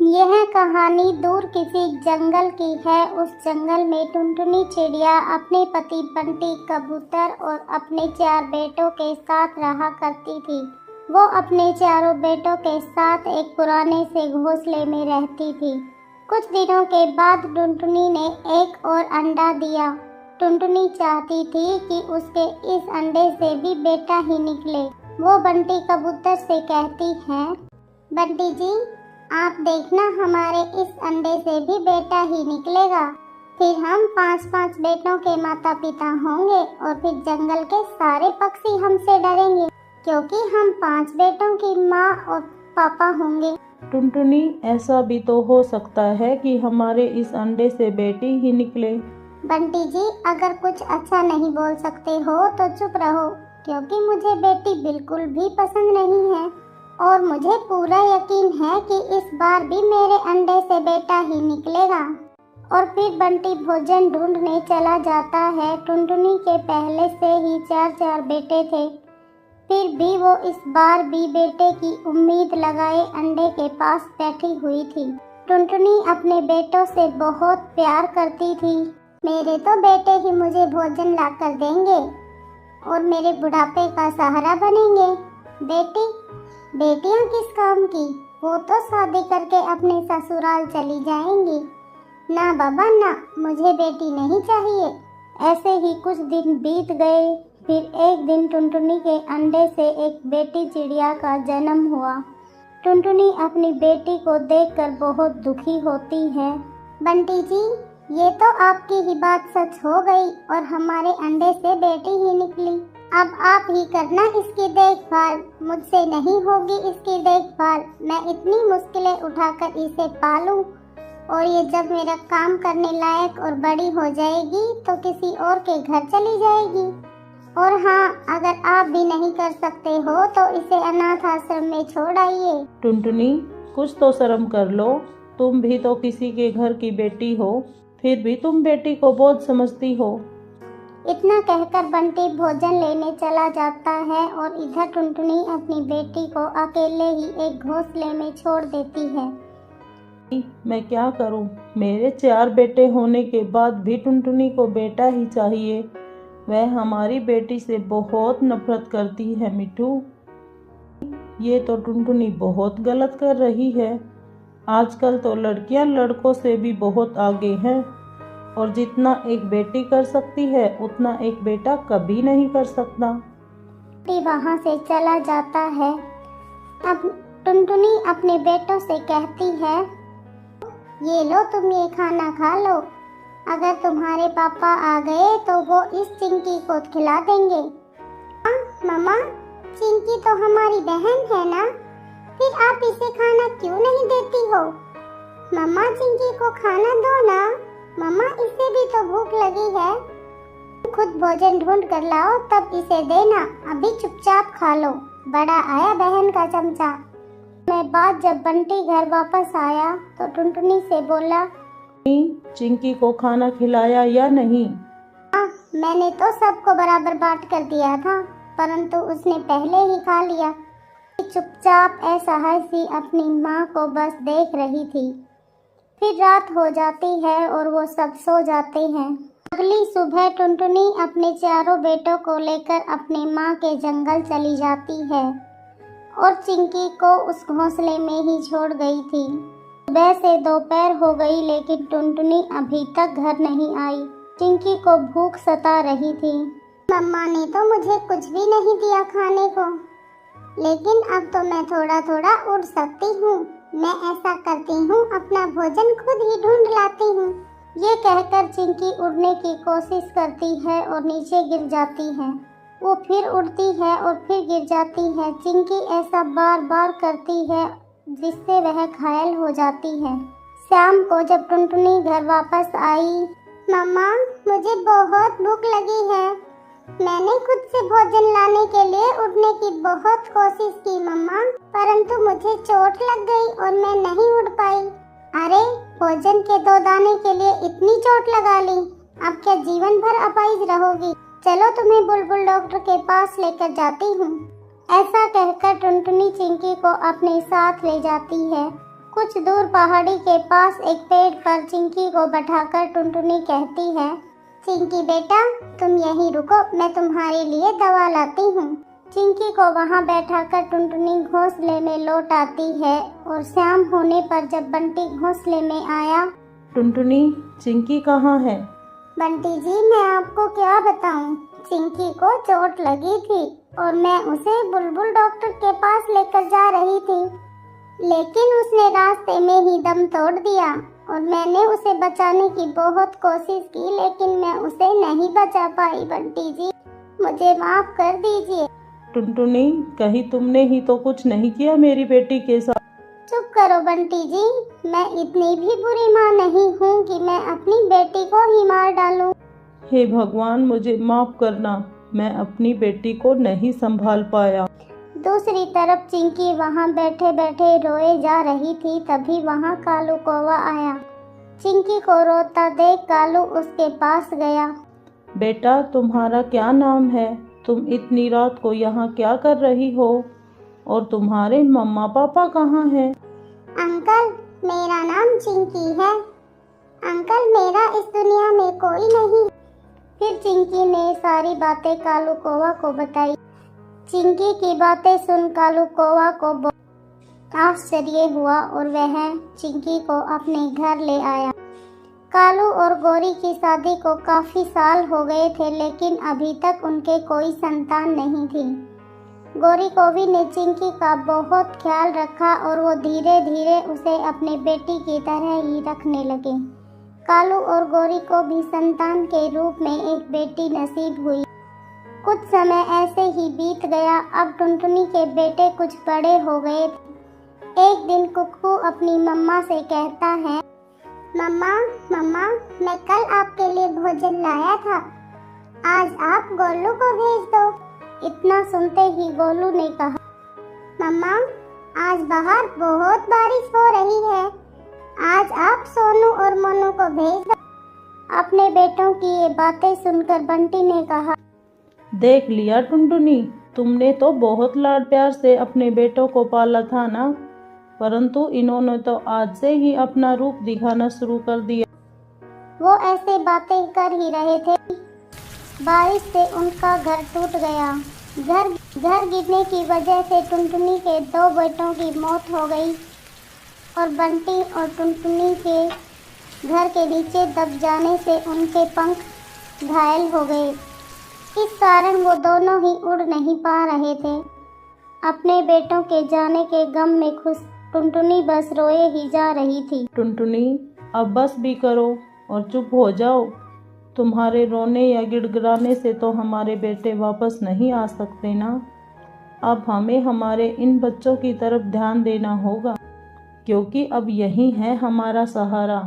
यह कहानी दूर किसी जंगल की है। उस जंगल में टुनटुनी चिड़िया अपने पति बंटी कबूतर और अपने 4 बेटों के साथ रहा करती थी। वो अपने चारों बेटों के साथ एक पुराने से घोंसले में रहती थी। कुछ दिनों के बाद टुनटुनी ने एक और अंडा दिया। टुनटुनी चाहती थी कि उसके इस अंडे से भी बेटा ही निकले। वो बंटी कबूतर से कहती है, बंटी जी, आप देखना, हमारे इस अंडे से भी बेटा ही निकलेगा। फिर हम 5-5 बेटों के माता पिता होंगे और फिर जंगल के सारे पक्षी हमसे डरेंगे, क्योंकि हम 5 बेटों की माँ और पापा होंगे। टुनटुनी, ऐसा भी तो हो सकता है कि हमारे इस अंडे से बेटी ही निकले। बंटी जी, अगर कुछ अच्छा नहीं बोल सकते हो तो चुप रहो, क्योंकि मुझे बेटी बिल्कुल भी पसंद नहीं है और मुझे पूरा यकीन है कि इस बार भी मेरे अंडे से बेटा ही निकलेगा। और फिर बंटी भोजन ढूंढने चला जाता है। टुनटुनी के पहले से ही 4-4 बेटे थे, फिर भी वो इस बार भी बेटे की उम्मीद लगाए अंडे के पास बैठी हुई थी। टुनटुनी अपने बेटों से बहुत प्यार करती थी। मेरे तो बेटे ही मुझे भोजन लाकर देंगे और मेरे बुढ़ापे का सहारा बनेंगे। बेटियां किस काम की, वो तो शादी करके अपने ससुराल चली जाएंगी। ना बाबा ना, मुझे बेटी नहीं चाहिए। ऐसे ही कुछ दिन बीत गए। फिर एक दिन टुनटुनी के अंडे से एक बेटी चिड़िया का जन्म हुआ। टुनटुनी अपनी बेटी को देखकर बहुत दुखी होती है। बंटी जी, ये तो आपकी ही बात सच हो गई और हमारे अंडे से बेटी ही निकली। अब आप ही करना इसकी देखभाल, मुझसे नहीं होगी इसकी देखभाल। मैं इतनी मुश्किलें उठाकर इसे पालूं और ये जब मेरा काम करने लायक और बड़ी हो जाएगी तो किसी और के घर चली जाएगी। और हाँ, अगर आप भी नहीं कर सकते हो तो इसे अनाथ आश्रम में छोड़ आइए। टुनटुनी, कुछ तो शर्म कर लो। तुम भी तो किसी के घर की बेटी हो, फिर भी तुम बेटी को बहुत समझती हो। इतना कहकर बंटी भोजन लेने चला जाता है और इधर टुनटुनी अपनी बेटी को अकेले ही एक घोंसले में छोड़ देती है। मैं क्या करूं? मेरे 4 बेटे होने के बाद भी टुनटुनी को बेटा ही चाहिए। वह हमारी बेटी से बहुत नफरत करती है। मिठू, ये तो टुनटुनी बहुत गलत कर रही है। आजकल तो लड़कियां लड़कों से भी बहुत आगे हैं और जितना एक बेटी कर सकती है उतना एक बेटा कभी नहीं कर सकता। वहाँ से चला जाता है। अब टुनटुनी अपने बेटों से कहती है, ये लो, तुम ये खाना खा लो। अगर तुम्हारे पापा आ गए तो वो इस चिंकी को खिला देंगे। मम्मा, चिंकी तो हमारी बहन है ना, फिर आप इसे खाना क्यों नहीं देती हो? मम्मा, चिंकी को खाना दो ना। मम्मा, इसे भी तो भूख लगी है। खुद भोजन ढूंढ कर लाओ तब इसे देना, अभी चुपचाप खा लो। बड़ा आया बहन का चमचा। मैं बाद जब बंटी घर वापस आया तो टुनटुनी से बोला, चिंकी को खाना खिलाया या नहीं? हाँ, मैंने तो सबको बराबर बांट कर दिया था, परंतु उसने पहले ही खा लिया। चुपचाप असहाय सी अपनी माँ को बस देख रही थी। फिर रात हो जाती है और वो सब सो जाते हैं। अगली सुबह टुनटुनी अपने 4 बेटों को लेकर अपने माँ के जंगल चली जाती है और चिंकी को उस घोंसले में ही छोड़ गई थी। सुबह से दोपहर हो गई लेकिन टुनटुनी अभी तक घर नहीं आई। चिंकी को भूख सता रही थी। मम्मा ने तो मुझे कुछ भी नहीं दिया खाने को, लेकिन अब तो मैं थोड़ा थोड़ा उड़ सकती हूँ। मैं ऐसा करती हूँ, अपना भोजन खुद ही ढूंढ लाती हूँ। ये कहकर चिंकी उड़ने की कोशिश करती है और नीचे गिर जाती है। वो फिर उड़ती है और फिर गिर जाती है। चिंकी ऐसा बार बार करती है जिससे वह घायल हो जाती है। शाम को जब टुनटुनी घर वापस आई, मम्मा, मुझे बहुत भूख लगी है। मैंने खुद से भोजन लाने के लिए उड़ने की बहुत कोशिश की मम्मा, परंतु मुझे चोट लग गई और मैं नहीं उड़ पाई। अरे, भोजन के 2 दाने के लिए इतनी चोट लगा ली, अब क्या जीवन भर अपाहिज रहोगी? चलो, तुम्हें बुलबुल डॉक्टर के पास लेकर जाती हूँ। ऐसा कहकर टुनटुनी चिंकी को अपने साथ ले जाती है। कुछ दूर पहाड़ी के पास एक पेड़ पर चिंकी को बैठाकर टुनटुनी कहती है, चिंकी बेटा तुम यहीं रुको, मैं तुम्हारे लिए दवा लाती हूँ। चिंकी को वहाँ बैठाकर टुनटुनी घोंसले में लौट आती है और शाम होने पर जब बंटी घोंसले में आया, टुनटुनी चिंकी कहाँ है? बंटी जी मैं आपको क्या बताऊं, चिंकी को चोट लगी थी और मैं उसे बुलबुल डॉक्टर के पास लेकर जा रही थी, लेकिन उसने रास्ते में ही दम तोड़ दिया और मैंने उसे बचाने की बहुत कोशिश की, लेकिन मैं उसे नहीं बचा पाई। बंटी जी मुझे माफ कर दीजिए। टुनटुनी कहीं तुमने ही तो कुछ नहीं किया मेरी बेटी के साथ? चुप करो बंटी जी, मैं इतनी भी बुरी माँ नहीं हूँ कि मैं अपनी बेटी को ही मार डालूं। हे भगवान मुझे माफ करना, मैं अपनी बेटी को नहीं संभाल पाया। दूसरी तरफ चिंकी वहाँ बैठे बैठे रोए जा रही थी, तभी वहाँ कालू कौवा आया। चिंकी को रोता देख कालू उसके पास गया। बेटा तुम्हारा क्या नाम है? तुम इतनी रात को यहाँ क्या कर रही हो? और तुम्हारे मम्मा पापा कहाँ हैं? अंकल मेरा नाम चिंकी है। अंकल मेरा इस दुनिया में कोई नहीं। फिर चिंकी ने सारी बातें कालू कौवा को बताई। चिंकी की बातें सुन कालू कौवा को बहुत आश्चर्य हुआ और वह चिंकी को अपने घर ले आया। कालू और गौरी की शादी को काफी साल हो गए थे, लेकिन अभी तक उनके कोई संतान नहीं थी। गौरी कौवी ने चिंकी का बहुत ख्याल रखा और वो धीरे धीरे उसे अपने बेटी की तरह ही रखने लगे। कालू और गौरी को भी संतान के रूप में एक बेटी नसीब हुई। कुछ समय ऐसे ही बीत गया। अब टुनटुनी के बेटे कुछ बड़े हो गए। एक दिन कुक्कू अपनी मम्मा से कहता है, मम्मा मम्मा मैं कल आपके लिए भोजन लाया था, आज आप गोलू को भेज दो। इतना सुनते ही गोलू ने कहा, मम्मा आज बाहर बहुत बारिश हो रही है, आज आप सोनू और मोनू को भेज दो। अपने बेटों की ये बातें सुनकर बंटी ने कहा, देख लिया टुनटुनी, तुमने तो बहुत लाड प्यार से अपने बेटों को पाला था ना, परंतु इन्होंने तो आज से ही अपना रूप दिखाना शुरू कर दिया। वो ऐसे बातें कर ही रहे थे, बारिश से उनका घर टूट गया। घर गिरने की वजह से टुनटुनी के 2 बेटों की मौत हो गई और बंटी और टुनटुनी के घर के नीचे दब जाने से उनके पंख घायल हो गए। इस कारण वो दोनों ही उड़ नहीं पा रहे थे। अपने बेटों के जाने के गम में खुश टुनटुनी बस रोए ही जा रही थी। टुनटुनी अब बस भी करो और चुप हो जाओ। तुम्हारे रोने या गिड़गिड़ाने से तो हमारे बेटे वापस नहीं आ सकते ना। अब हमें हमारे इन बच्चों की तरफ ध्यान देना होगा, क्योंकि अब यही है हमारा सहारा।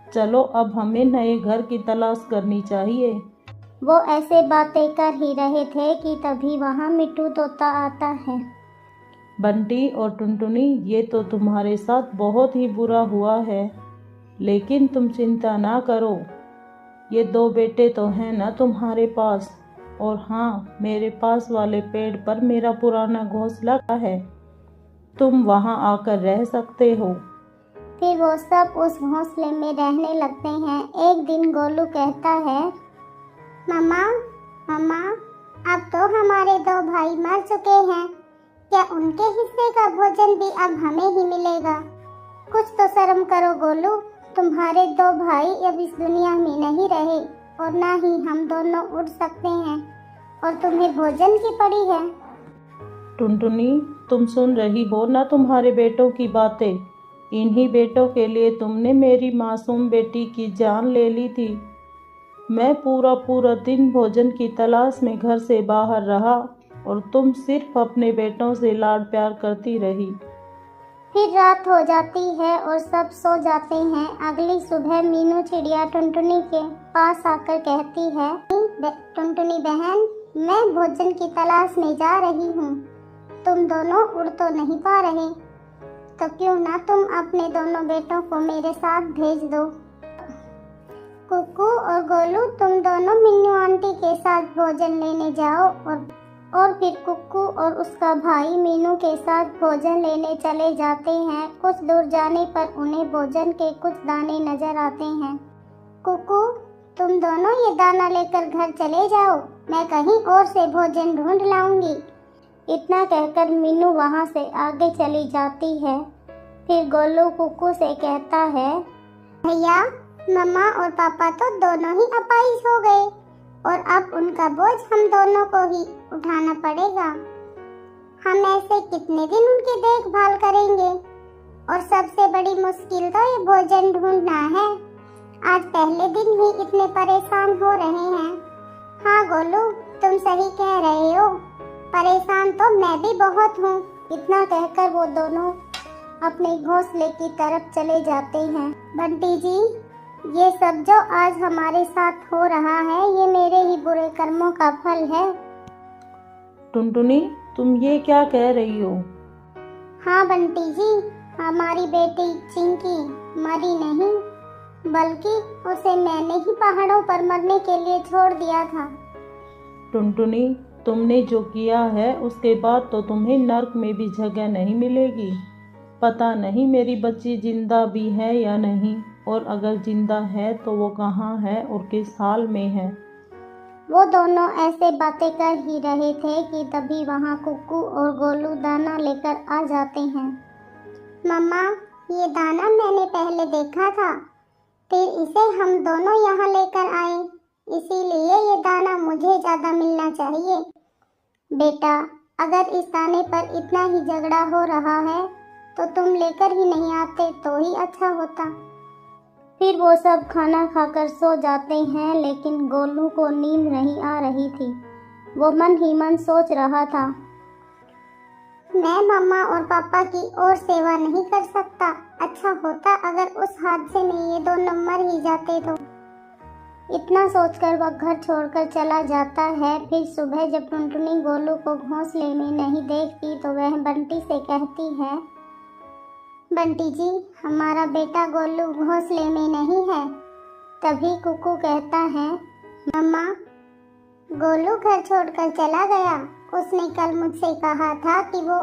चलो अब हमें नए घर की तलाश करनी चाहिए। वो ऐसे बातें कर ही रहे थे कि तभी वहाँ मिट्टू तोता आता है। बंटी और टुनटुनी ये तो तुम्हारे साथ बहुत ही बुरा हुआ है, लेकिन तुम चिंता ना करो, ये 2 बेटे तो हैं ना तुम्हारे पास। और हाँ, मेरे पास वाले पेड़ पर मेरा पुराना घोंसला है, तुम वहाँ आकर रह सकते हो। फिर वो सब उस घोंसले में रहने लगते हैं। एक दिन गोलू कहता है, मम्मा मम्मा अब तो हमारे 2 भाई मर चुके हैं, क्या उनके हिस्से का भोजन भी अब हमें ही मिलेगा? कुछ तो शर्म करो गोलू, तुम्हारे 2 भाई अब इस दुनिया में नहीं रहे और ना ही हम दोनों उड़ सकते हैं और तुम्हें भोजन की पड़ी है। टुनटुनी तुम सुन रही हो ना तुम्हारे बेटों की बातें? इन्हीं बेटों के लिए तुमने मेरी मासूम बेटी की जान ले ली थी। मैं पूरा दिन भोजन की तलाश में घर से बाहर रहा और तुम सिर्फ अपने बेटों से लाड प्यार करती रही। फिर रात हो जाती है और सब सो जाते हैं। अगली सुबह मीनू चिड़िया टुनटुनी के पास आकर कहती है, टुनटुनी बहन मैं भोजन की तलाश में जा रही हूँ, तुम दोनों उड़ तो नहीं पा रहे, तो क्यों ना तुम अपने दोनों बेटों को मेरे साथ भेज दो। कुक्कू और गोलू तुम दोनों मिन्नू आंटी के साथ भोजन लेने जाओ और और फिर कुक्कू और उसका भाई मीनू के साथ भोजन लेने चले जाते हैं। कुछ दूर जाने पर उन्हें भोजन के कुछ दाने नजर आते हैं। कुक्कू, तुम दोनों ये दाना लेकर घर चले जाओ, मैं कहीं और से भोजन ढूंढ लाऊंगी। इतना कहकर मीनू वहाँ से आगे चली जाती है। फिर गोलू कुक्कू से कहता है, भैया, मम्मा और पापा तो दोनों ही अपाहिज हो गए और अब उनका बोझ हम दोनों को ही उठाना पड़ेगा। हम ऐसे कितने दिन उनकी देखभाल करेंगे? और सबसे बड़ी मुश्किल तो ये भोजन ढूंढना है। आज पहले दिन ही इतने परेशान हो रहे हैं। हाँ गोलू, तुम सही कह रहे हो, परेशान तो मैं भी बहुत हूँ। इतना कहकर वो दोनों अपने घोंसले की तरफ चले जाते हैं। बंटी जी, ये सब जो आज हमारे साथ हो रहा है, ये मेरे ही बुरे कर्मों का फल है। टुनटुनी, तुम ये क्या कह रही हो? हाँ बंटी जी, हमारी बेटी चिंकी मरी नहीं, बल्कि उसे मैंने ही पहाड़ों पर मरने के लिए छोड़ दिया था। टुनटुनी, तुमने जो किया है उसके बाद तो तुम्हें नर्क में भी जगह नहीं मिलेगी। पता नहीं मेरी बच्ची जिंदा भी है या नहीं, और अगर जिंदा है तो वो कहाँ है और किस हाल में है। वो दोनों ऐसे बातें कर ही रहे थे कि तभी वहाँ कुक्कू और गोलू दाना लेकर आ जाते हैं। मम्मा, ये दाना मैंने पहले देखा था, फिर इसे हम दोनों यहाँ लेकर आए, इसीलिए ये दाना मुझे ज़्यादा मिलना चाहिए। बेटा, अगर इस दाने पर इतना ही झगड़ा हो रहा है तो तुम लेकर ही नहीं आते तो ही अच्छा होता। फिर वो सब खाना खाकर सो जाते हैं, लेकिन गोलू को नींद नहीं आ रही थी। वो मन ही मन सोच रहा था, मैं मम्मा और पापा की और सेवा नहीं कर सकता। अच्छा होता अगर उस हादसे में ये दोनों मर ही जाते तो। इतना सोचकर वह घर छोड़कर चला जाता है। फिर सुबह जब टुनटुनी गोलू को घोंसले में नहीं देखती तो वह बंटी से कहती है, बंटी जी, हमारा बेटा गोलू घोंसले में नहीं है। तभी कुक्कू कहता है, मम्मा, गोलू घर छोड़कर चला गया। उसने कल मुझसे कहा था कि वो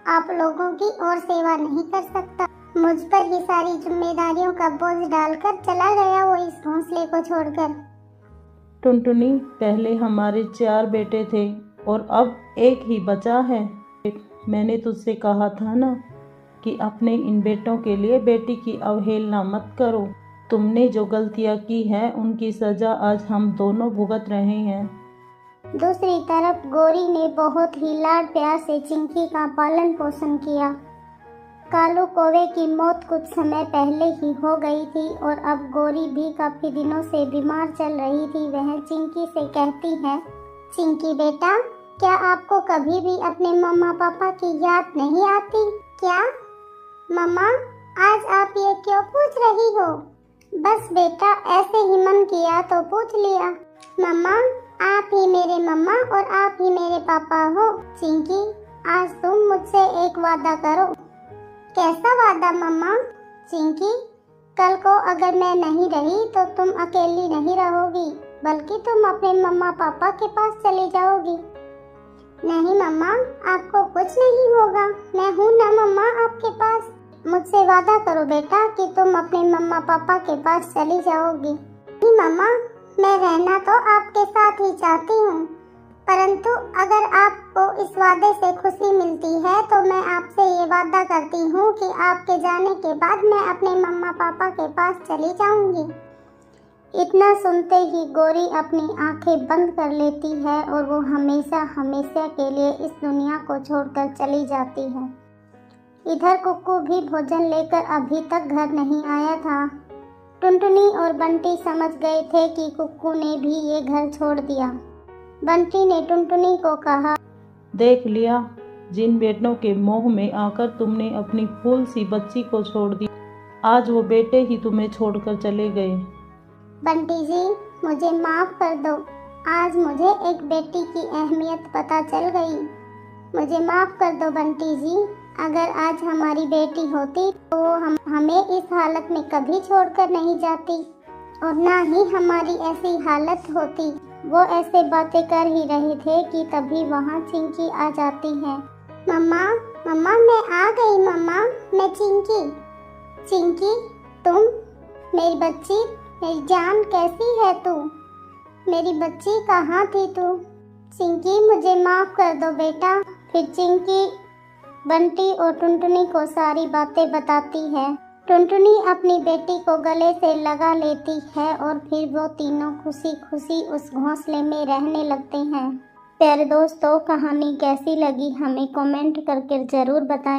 आप लोगों की और सेवा नहीं कर सकता। मुझ पर ही सारी जिम्मेदारियों का बोझ डालकर चला गया वो इस घोंसले को छोड़कर। टुनटुनी, पहले हमारे 4 बेटे थे और अब एक ही बचा है। मैंने तुझसे कहा था ना कि अपने इन बेटों के लिए बेटी की अवहेलना मत करो। तुमने जो गलतियां की हैं उनकी सजा आज हम दोनों भुगत रहे हैं। दूसरी तरफ गौरी ने बहुत ही लाड प्यार से चिंकी का पालन पोषण किया। कालू कौवे की मौत कुछ समय पहले ही हो गई थी और अब गौरी भी काफी दिनों से बीमार चल रही थी। वह चिंकी से कहती है, चिंकी बेटा, क्या आपको कभी भी अपने मम्मा पापा की याद नहीं आती क्या? मम्मा, आज आप ये क्यों पूछ रही हो? बस बेटा, ऐसे ही मन किया तो पूछ लिया। मम्मा, आप ही मेरे मम्मा और आप ही मेरे पापा हो। चिंकी, आज तुम मुझसे एक वादा करो। कैसा वादा मम्मा? चिंकी, कल को अगर मैं नहीं रही तो तुम अकेली नहीं रहोगी, बल्कि तुम अपने मम्मा पापा के पास चली जाओगी। नहीं मम्मा, आपको कुछ नहीं होगा, मैं हूँ ना मम्मा आपके पास। मुझसे वादा करो बेटा कि तुम अपने मम्मा पापा के पास चली जाओगी। नहीं मम्मा, मैं रहना तो आपके साथ ही चाहती हूँ, परंतु अगर आपको इस वादे से खुशी मिलती है तो मैं आपसे ये वादा करती हूँ कि आपके जाने के बाद मैं अपने मम्मा पापा के पास चली जाऊँगी। इतना सुनते ही गौरी अपनी आंखें बंद कर लेती है और वो हमेशा हमेशा के लिए इस दुनिया को छोड़कर चली जाती है। इधर कुक्कू भी भोजन लेकर अभी तक घर नहीं आया था। टुनटुनी और बंटी समझ गए थे कि कुक्कू ने भी ये घर छोड़ दिया। बंटी ने टुनटुनी को कहा, देख लिया, जिन बेटों के मोह में आकर तुमने अपनी फूल सी बच्ची को छोड़ दी, आज वो बेटे ही तुम्हें छोड़कर चले गए। बंटी जी, मुझे माफ कर दो। आज मुझे एक बेटी की अहमियत पता चल गई। मुझे माफ कर दो बंटी जी। अगर आज हमारी बेटी होती तो वो हमें इस हालत में कभी छोड़कर नहीं जाती और ना ही हमारी ऐसी हालत होती। वो ऐसे बातें कर ही रहे थे कि तभी वहाँ चिंकी आ जाती है। मम्मा मम्मा मैं आ गई मम्मा, मैं चिंकी। चिंकी तुम, मेरी बच्ची, मेरी जान, कैसी है तू? मेरी बच्ची कहाँ थी तू? चिंकी मुझे माफ़ कर दो बेटा। फिर चिंकी बंटी और टुनटुनी को सारी बातें बताती है। टुनटुनी अपनी बेटी को गले से लगा लेती है और फिर वो तीनों खुशी खुशी उस घोंसले में रहने लगते हैं। प्यारे दोस्तों, कहानी कैसी लगी हमें कमेंट करके ज़रूर बताएं।